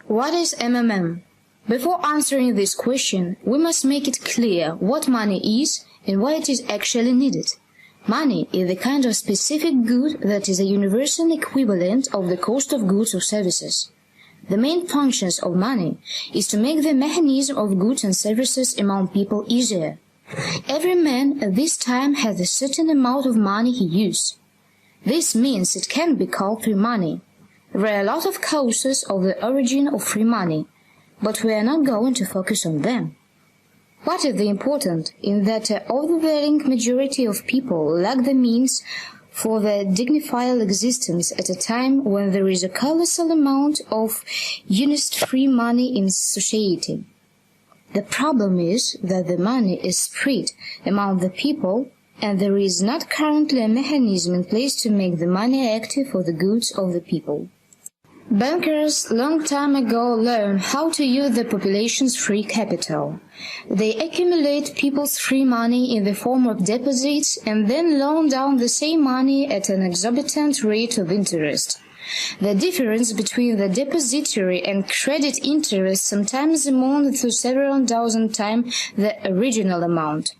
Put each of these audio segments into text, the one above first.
What is MMM? Before answering this question, we must make it clear what money is and why it is actually needed. Money is the kind of specific good that is a universal equivalent of the cost of goods or services. The main functions of money is to make the mechanism of goods and services among people easier. Every man at this time has a certain amount of money he uses. This means it can be called free money. There are a lot of causes of the origin of free money, but we are not going to focus on them. What is the important in that overwhelming majority of people lack the means for their dignified existence at a time when there is a colossal amount of honest free money in society. The problem is that the money is spread among the people, and there is not currently a mechanism in place to make the money active for the goods of the people. Bankers long time ago learned how to use the population's free capital. They accumulate people's free money in the form of deposits and then loan down the same money at an exorbitant rate of interest. The difference between the depository and credit interest sometimes amounts to several dozen times the original amount.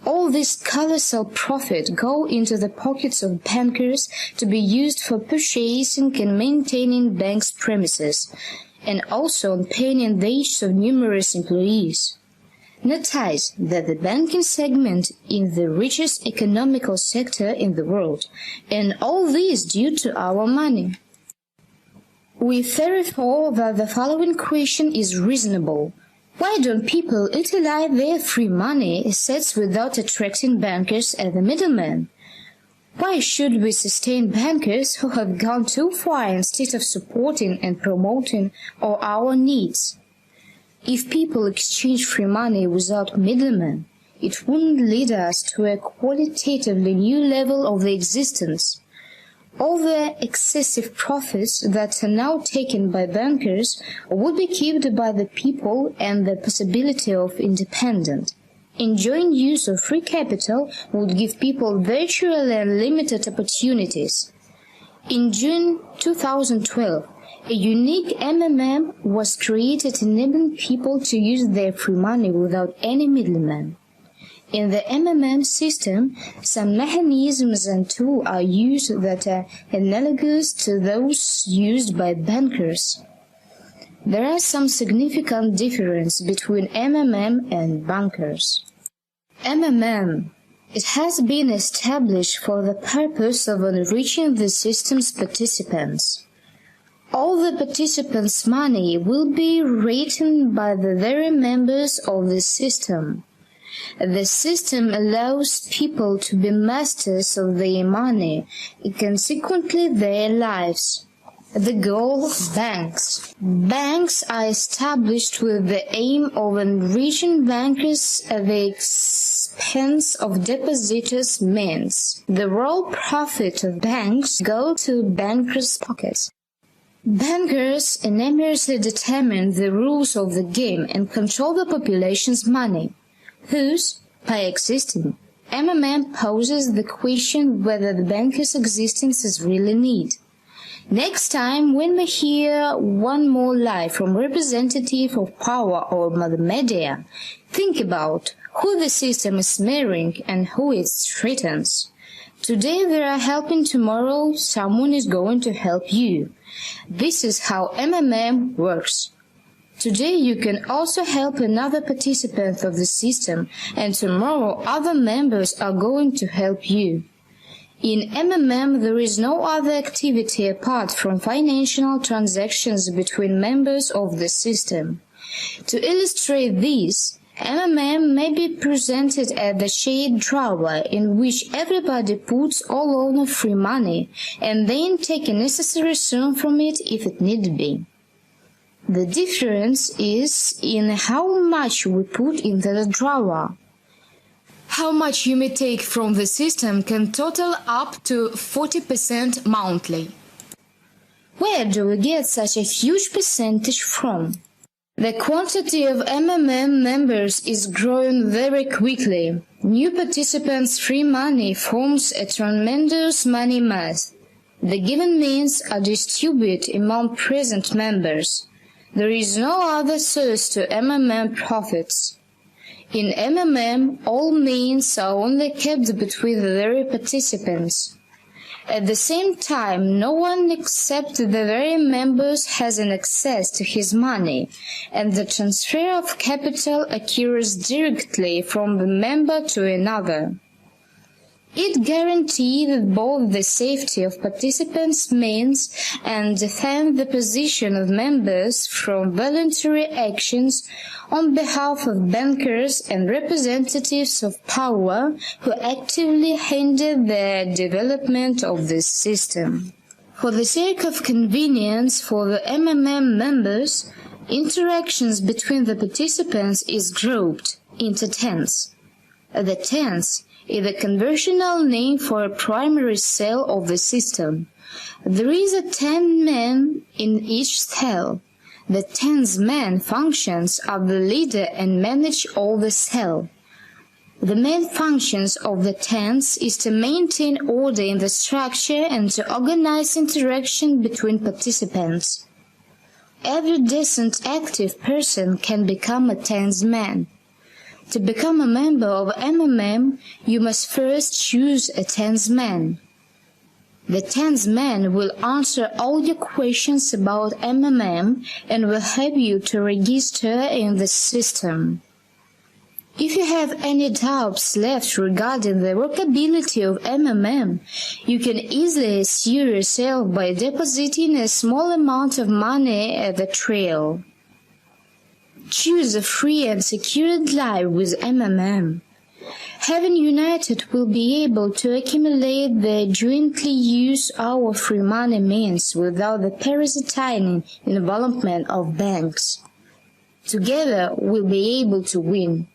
All this colossal profit go into the pockets of bankers to be used for purchasing and maintaining banks' premises, and also on paying the wages of numerous employees. Notice that the banking segment is the richest economical sector in the world, and all this due to our money. We therefore that the following question is reasonable. Why don't people utilize their free money assets without attracting bankers as the middlemen? Why should we sustain bankers who have gone too far instead of supporting and promoting all our needs? If people exchange free money without middlemen, it wouldn't lead us to a qualitatively new level of the existence. All the excessive profits that are now taken by bankers would be kept by the people, and the possibility of independent, enjoying use of free capital would give people virtually unlimited opportunities. In June 2012, a unique MMM was created enabling people to use their free money without any middleman. In the MMM system, some mechanisms and tools are used that are analogous to those used by bankers. There are some significant differences between MMM and bankers. MMM. It has been established for the purpose of enriching the system's participants. All the participants' money will be written by the very members of the system. The system allows people to be masters of their money and consequently their lives. The goal of banks. Banks are established with the aim of enriching bankers at the expense of depositors' means. The raw profit of banks go to bankers' pockets. Bankers enormously determine the rules of the game and control the population's money. Thus, by existing, MMM poses the question whether the banker's existence is really needed. Next time, when we hear one more lie from representative of power or the media, think about who the system is smearing and who it threatens. Today they are helping, tomorrow someone is going to help you. This is how MMM works. Today you can also help another participant of the system, and tomorrow other members are going to help you. In MMM there is no other activity apart from financial transactions between members of the system. To illustrate this, MMM may be presented as the shade drawer in which everybody puts all owner free money and then take a necessary sum from it if it need be. The difference is in how much we put into the drawer. How much you may take from the system can total up to 40% monthly. Where do we get such a huge percentage from? The quantity of MMM members is growing very quickly. New participants' free money forms a tremendous money mass. The given means are distributed among present members. There is no other source to MMM profits. In MMM, all means are only kept between the very participants. At the same time, no one except the very members has an access to his money, and the transfer of capital occurs directly from the member to another. It guarantees both the safety of participants' means and defends the position of members from voluntary actions on behalf of bankers and representatives of power who actively hinder the development of this system. For the sake of convenience for the MMM members, interactions between the participants is grouped into tens. The tens is the conventional name for a primary cell of the system. There is a 10 man in each cell. The 10th man functions as the leader and manage all the cell. The main functions of the 10th is to maintain order in the structure and to organize interaction between participants. Every decent active person can become a 10th man. To become a member of MMM, you must first choose a 10th man. The 10th man will answer all your questions about MMM and will help you to register in the system. If you have any doubts left regarding the workability of MMM, you can easily assure yourself by depositing a small amount of money at the trail. Choose a free and secured life with MMM. Having united will be able to accumulate the jointly used our free money means without the parasitic involvement of banks. Together we'll be able to win.